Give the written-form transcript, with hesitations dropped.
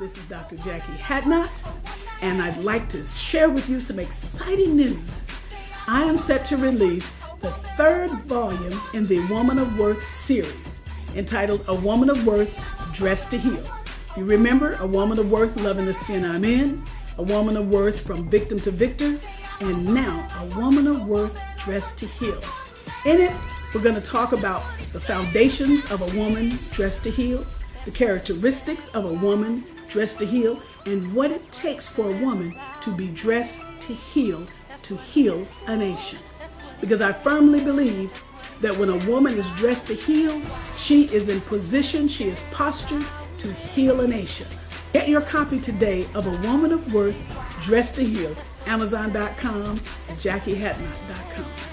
This is Dr. Jackie Hadnot, and I'd like to share with you some exciting news. I am set to release the third volume in the Woman of Worth series, entitled A Woman of Worth, Dressed to Heal. You remember, A Woman of Worth, Loving the Skin I'm In, A Woman of Worth, From Victim to Victor, and now A Woman of Worth, Dressed to Heal. In it, we're going to talk about the foundations of a woman dressed to heal, the characteristics of a woman dressed to heal, and what it takes for a woman to be dressed to heal a nation. Because I firmly believe that when a woman is dressed to heal, she is in position, she is postured to heal a nation. Get your copy today of A Woman of Worth, Dressed to Heal, Amazon.com and JackieHadnot.com.